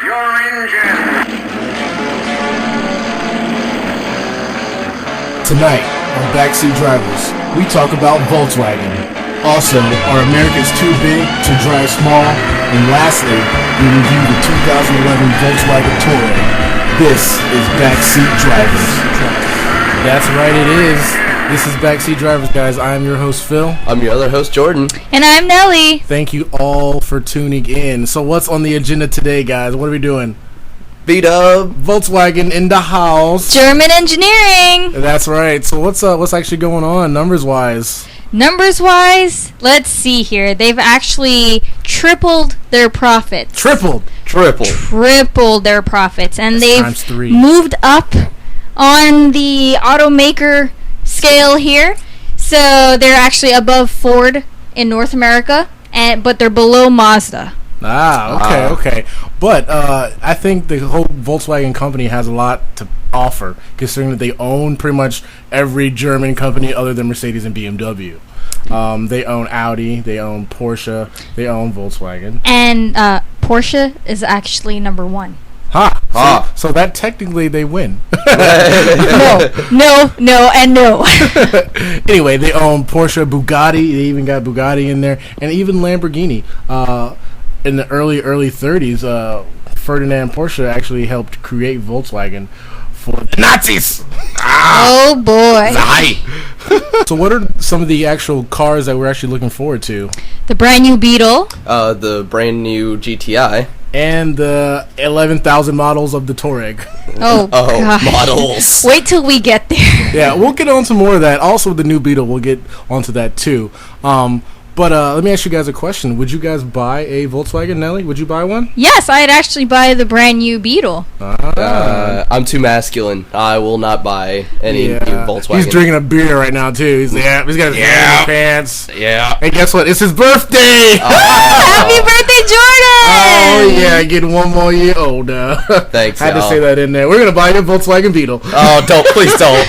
your engine. Tonight on Backseat Drivers, we talk about Volkswagen. Also, are Americans too big to drive small? And lastly, we review the 2011 Volkswagen Touraeg. This is Backseat Drivers. That's right, it is. This is Backseat Drivers, guys. I'm your host, Phil. I'm your other host, Jordan. And I'm Nelly. Thank you all for tuning in. So what's on the agenda today, guys? What are we doing? B-Dub. Volkswagen in the house. German engineering. That's right. So what's actually going on numbers-wise? Numbers-wise, let's see here. They've actually tripled their profits. Tripled Their profits. And That's they've moved up on the automaker scale here. So they're actually above Ford in North America, but they're below Mazda. Okay. But I think the whole Volkswagen company has a lot to offer, considering that they own pretty much every German company other than Mercedes and BMW. They own Audi, they own Porsche, they own Volkswagen. And Porsche is actually number one. So that technically they win. No, and no. Anyway, they own Porsche, Bugatti. They even got Bugatti in there, and even Lamborghini. In the early 30s, Ferdinand Porsche actually helped create Volkswagen for the Nazis. Oh boy! So, what are some of the actual cars that we're actually looking forward to? The brand new Beetle. The brand new GTI. And the 11,000 models of the Touraeg. Oh gosh. Models. Wait till we get there. Yeah, we'll get on to more of that. Also, the new Beetle, we'll get onto that too. But let me ask you guys a question. Would you guys buy a Volkswagen, Nelly? Would you buy one? Yes, I'd actually buy the brand new Beetle. I'm too masculine. I will not buy any new Volkswagen. He's drinking a beer right now, too. He's got his hand in his pants. Yeah. And guess what? It's his birthday! Happy birthday, Jordan! Oh, yeah, getting one more year older. Thanks, I had to say that in there. We're going to buy you a Volkswagen Beetle. Oh, please don't.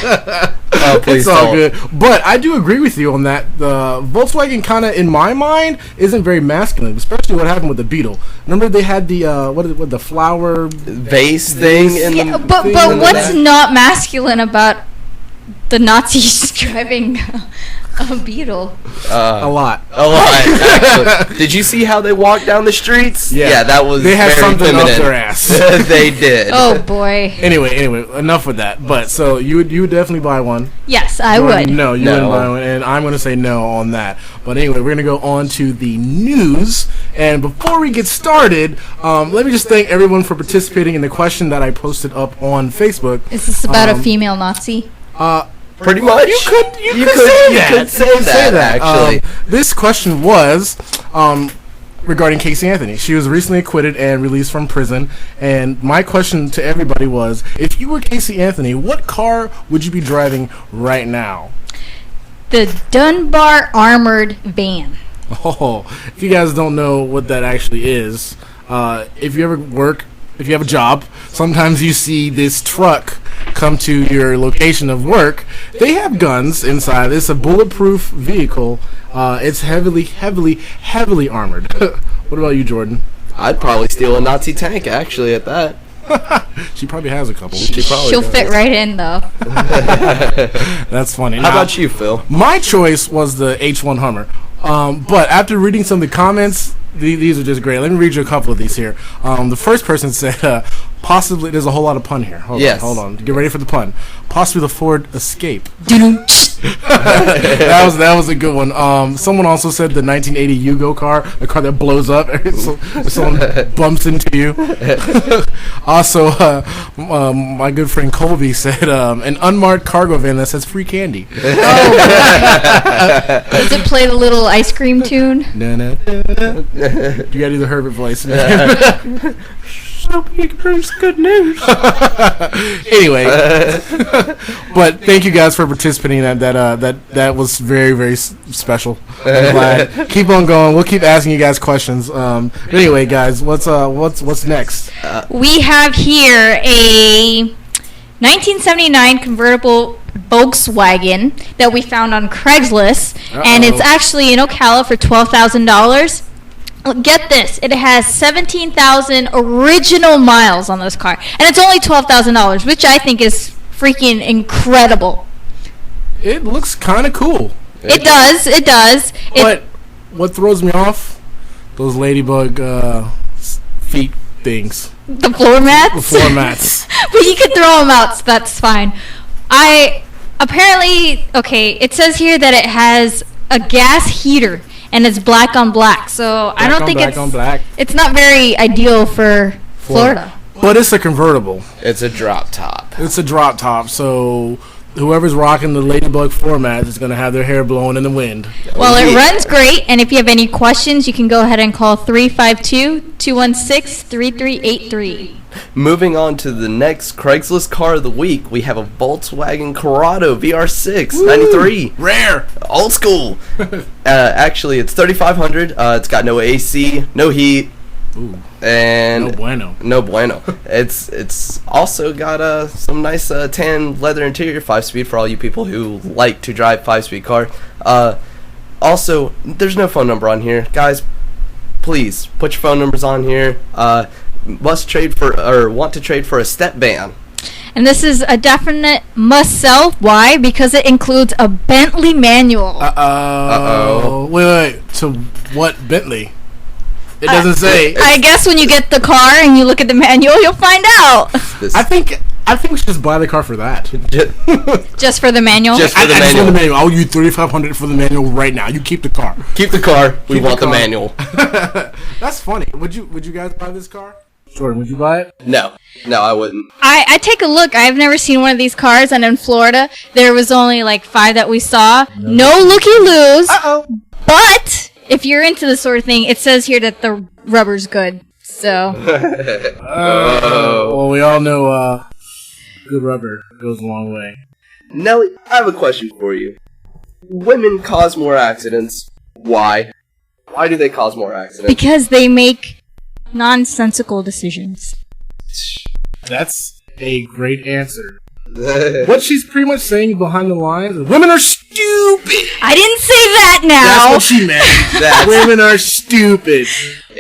Oh, please it's all don't. good. But I do agree with you on that. The Volkswagen kind of, in my mind, isn't very masculine, especially what happened with the Beetle. Remember they had the, the flower vase thing? But what's not masculine about the Nazis driving a Beetle? A lot. Actually. Did you see how they walked down the streets? Yeah, that was they had very something feminine. up their ass. They did. Oh boy. Anyway, enough with that. But so you would definitely buy one? Yes, I would. No, you wouldn't buy one, and I'm going to say no on that. But anyway, we're going to go on to the news. And before we get started, let me just thank everyone for participating in the question that I posted up on Facebook. Is this about a female Nazi? Pretty much. You could say that. Actually, this question was regarding Casey Anthony. She was recently acquitted and released from prison. And my question to everybody was, if you were Casey Anthony, what car would you be driving right now? The Dunbar Armored Van. Oh, if you guys don't know what that actually is, if you ever work, if you have a job, sometimes you see this truck come to your location of work. They have guns inside. It's a bulletproof vehicle. It's heavily armored. What about you, Jordan? I'd probably steal a Nazi tank, actually, at that. She probably has a couple. She'll fit right in, though. That's funny. How about you, Phil? My choice was the H1 Hummer. But after reading some of the comments, these are just great. Let me read you a couple of these here. The first person said, possibly, there's a whole lot of pun here. Hold on. Get ready for the pun. Possibly the Ford Escape. that was a good one. Someone also said the 1980 Yugo car, the car that blows up so someone bumps into you. Also, my good friend Colby said an unmarked cargo van that says free candy. Does it play the little ice cream tune? You gotta do the Herbert voice. So he brings good news. Anyway, but thank you guys for participating. That was very special. I'm glad. Keep on going. We'll keep asking you guys questions. Anyway, guys, what's next? We have here a 1979 convertible Volkswagen that we found on Craigslist, and it's actually in Ocala for $12,000. Get this, it has 17,000 original miles on this car, and it's only $12,000, which I think is freaking incredible. It looks kind of cool. It does. But what throws me off? Those ladybug feet things. The floor mats? The floor mats. But you can throw them out, so that's fine. It says here that it has a gas heater, and it's black on black, so I don't think it's not very ideal for Florida. But it's a convertible. It's a drop top. So whoever's rocking the ladybug floor mat is going to have their hair blowing in the wind. Well, it runs great, and if you have any questions, you can go ahead and call 352-216-3383. Moving on to the next Craigslist car of the week, we have a Volkswagen Corrado VR6 93. Rare. Old school. Actually, it's $3,500. It's got no AC, no heat. Ooh. And no bueno. It's also got some nice tan leather interior, 5-speed for all you people who like to drive 5-speed car. Also, there's no phone number on here, guys. Please put your phone numbers on here. Want to trade for a step van. And this is a definite must sell. Why? Because it includes a Bentley manual. Wait. So what Bentley? It doesn't say. I guess when you get the car and you look at the manual, you'll find out. I think we should just buy the car for that. Just for the manual? Just for the manual. Just for the manual. I'll use $3,500 for the manual right now. You keep the car. Keep the car. We want the manual. That's funny. Would you guys buy this car? Jordan, would you buy it? No, I wouldn't. I take a look. I've never seen one of these cars, and in Florida, there was only like 5 that we saw. No looky-loos. Uh-oh. But if you're into this sort of thing, it says here that the rubber's good. So. Well, we all know good rubber goes a long way. Nelly, I have a question for you. Women cause more accidents. Why? Why do they cause more accidents? Because they make nonsensical decisions. That's a great answer. What she's pretty much saying behind the lines is women are stupid. I didn't say that now. That's what she meant. Women are stupid.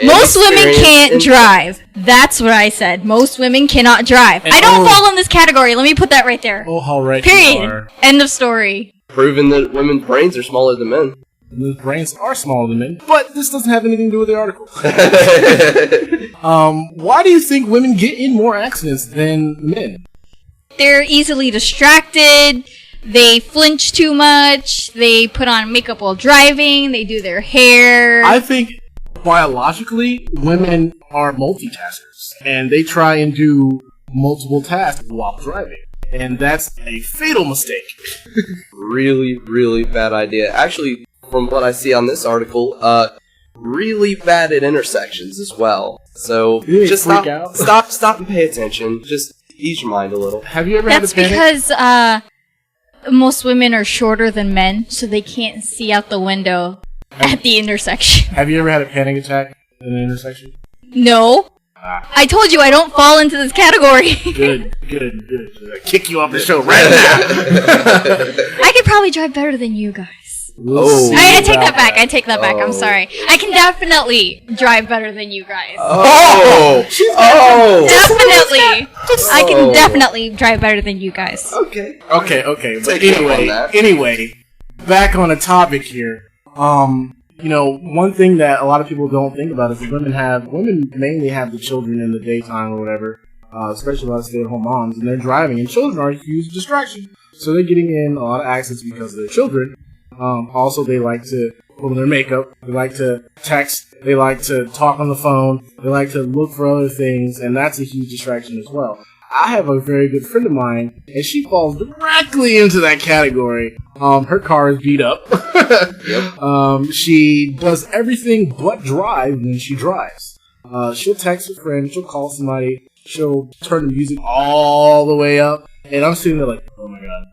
Most women can't drive. That's what I said. Most women cannot drive. I don't fall in this category. Let me put that right there. Oh, how right Period. you are. End of story. Proving that women's brains are smaller than men. Women's brains are smaller than men, but this doesn't have anything to do with the article. Why do you think women get in more accidents than men? They're easily distracted. They flinch too much. They put on makeup while driving. They do their hair. I think biologically, women are multitaskers, and they try and do multiple tasks while driving. And that's a fatal mistake. Really, really bad idea. Actually, from what I see on this article, really bad at intersections as well. So just stop and pay attention. Just ease your mind a little. Have you ever That's had a panic? because most women are shorter than men, so they can't see out the window at the intersection. Have you ever had a panic attack in an intersection? No. I told you I don't fall into this category. Good. I'll kick you off the show right now. I could probably drive better than you guys. I take that back. I'm sorry. I can definitely drive better than you guys. Definitely. I can definitely drive better than you guys. Okay. But anyway, back on the topic here. One thing that a lot of people don't think about is that women mainly have the children in the daytime or whatever, especially a lot of stay-at-home moms, and they're driving, and children are a huge distraction. So they're getting in a lot of accidents because of their children. Also, they like to put on their makeup, they like to text, they like to talk on the phone, they like to look for other things, and that's a huge distraction as well. I have a very good friend of mine, and she falls directly into that category. Her car is beat up. Yep. She does everything but drive when she drives. She'll text her friend, she'll call somebody, she'll turn the music all the way up, and I'm sitting there like, oh my god.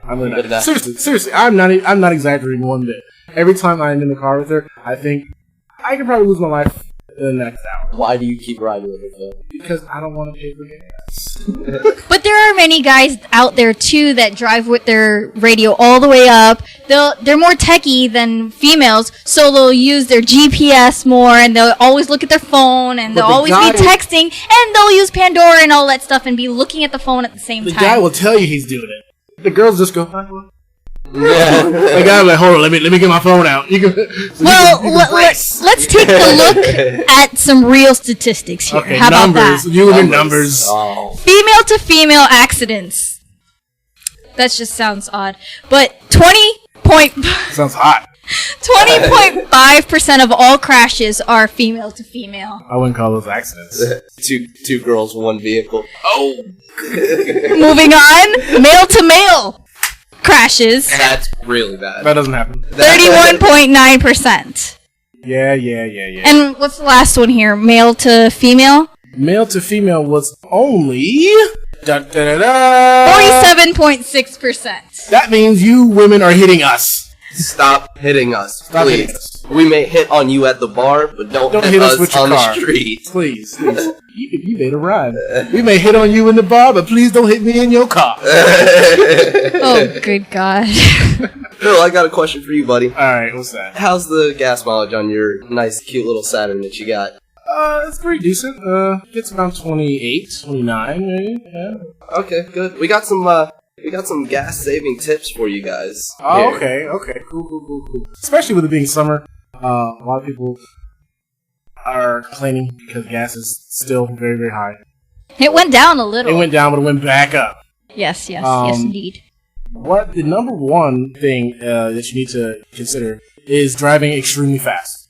I'm gonna die. Seriously, I'm not exaggerating one bit. Every time I'm in the car with her, I think I could probably lose my life in the next hour. Why do you keep riding with her though? Because I don't want to pay for gas. But there are many guys out there too that drive with their radio all the way up. They're more techie than females, so they'll use their GPS more, and they'll always look at their phone, and they'll always be texting, and they'll use Pandora and all that stuff, and be looking at the phone at the same time. The guy will tell you he's doing it. The girls just go. Yeah. The guy like, hold on, let me get my phone out. Let's take a look at some real statistics here. Okay, how about numbers. that? You and your numbers. Oh. Female to female accidents. That just sounds odd. But Sounds hot. 20.5% of all crashes are female to female. I wouldn't call those accidents. two girls, one vehicle. Oh. Moving on, male to male crashes. That's really bad. That doesn't happen. 31.9%. Yeah. And what's the last one here? Male to female? Male to female was only 47.6%. That means you women are hitting us. Stop hitting us, Stop please. hitting us. We may hit on you at the bar, but don't hit us with your on car. the street. Please. You made a rhyme. We may hit on you in the bar, but please don't hit me in your car. Oh, good God. Phil, I got a question for you, buddy. Alright, what's that? How's the gas mileage on your nice, cute little Saturn that you got? It's pretty decent. Gets around 28, 29, maybe. Yeah. Okay, good. We got some gas saving tips for you guys. Oh, here. okay. Cool. Especially with it being summer, a lot of people are complaining because gas is still very, very high. It went down a little. It went down, but it went back up. Yes, indeed. What the number one thing that you need to consider is driving extremely fast.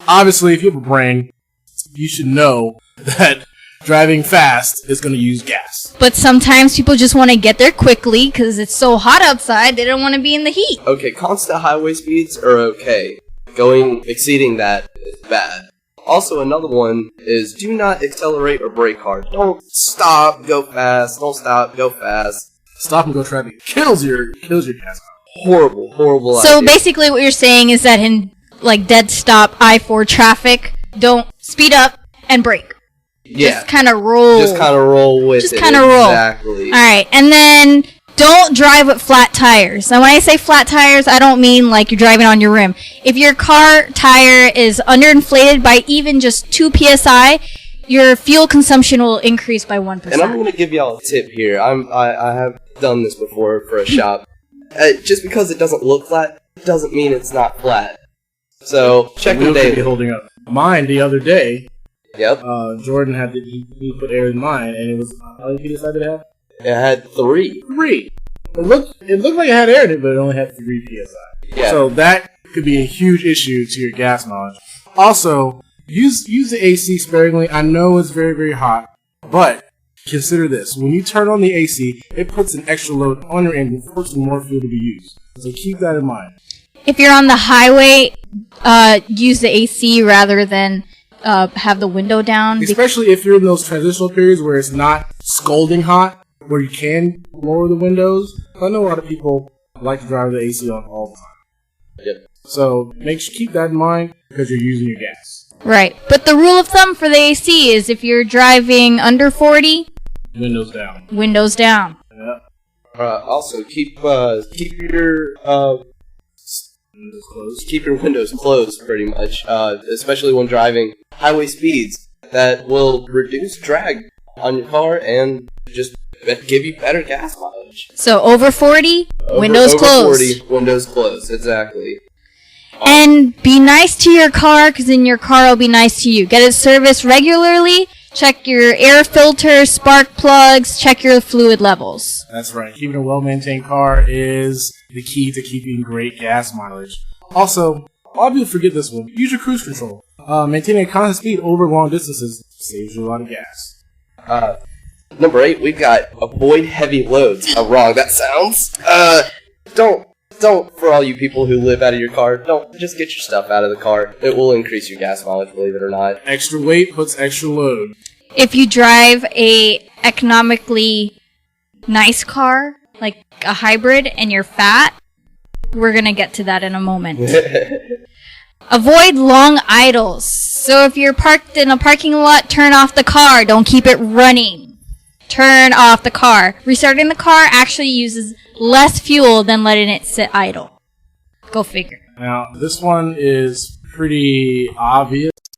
Obviously, if you have a brain, you should know that driving fast is going to use gas. But sometimes people just want to get there quickly because it's so hot outside, they don't want to be in the heat. Okay, constant highway speeds are okay. Exceeding that is bad. Also, another one is do not accelerate or brake hard. Don't stop, go fast. Don't stop, go fast. Stop and go traffic kills your gas. Horrible So idea. basically what you're saying is that in like dead stop I-4 traffic, don't speed up and brake. Yeah. Just kind of roll. Just kind of roll with it. Just kind of roll. Exactly. Alright, and then don't drive with flat tires. Now when I say flat tires, I don't mean like you're driving on your rim. If your car tire is underinflated by even just 2 psi, your fuel consumption will increase by 1%. And I'm going to give y'all a tip here. I have done this before for a shop. Just because it doesn't look flat, doesn't mean it's not flat. So, check the data. Holding up. Mine the other day. Yep. Jordan had to he put air in mine, and it was how many PSI did it have? It had 3. 3. It looked like it had air in it, but it only had 3 PSI. Yeah. So that could be a huge issue to your gas mileage. Also, use the AC sparingly. I know it's very, very hot, but consider this. When you turn on the AC, it puts an extra load on your engine, forcing more fuel to be used. So keep that in mind. If you're on the highway, use the AC rather than have the window down. Especially if you're in those transitional periods where it's not scalding hot, where you can lower the windows. I know a lot of people like to drive the AC on all the time. Yep. So keep that in mind because you're using your gas. Right. But the rule of thumb for the AC is if you're driving under 40, windows down. Windows down. Yeah. Also, keep your Windows closed. keep your windows closed, pretty much, especially when driving highway speeds. That will reduce drag on your car and just give you better gas mileage. So over 40, windows closed. 40, windows closed, exactly. And be nice to your car, because then your car will be nice to you. Get it serviced regularly. Check your air filter, spark plugs. Check your fluid levels. That's right. Keeping a well-maintained car is the key to keeping great gas mileage. Also, a lot of people forget this one. Use your cruise control. Maintaining a constant speed over long distances saves you a lot of gas. Number 8, we've got avoid heavy loads. How wrong that sounds. Don't, for all you people who live out of your car, don't just get your stuff out of the car. It will increase your gas mileage, believe it or not. Extra weight puts extra load. If you drive a economically nice car, like a hybrid, and you're fat, we're going to get to that in a moment. Avoid long idles. So if you're parked in a parking lot, turn off the car. Don't keep it running. turn off the car. Restarting the car actually uses less fuel than letting it sit idle. Go figure. Now, this one is pretty obvious.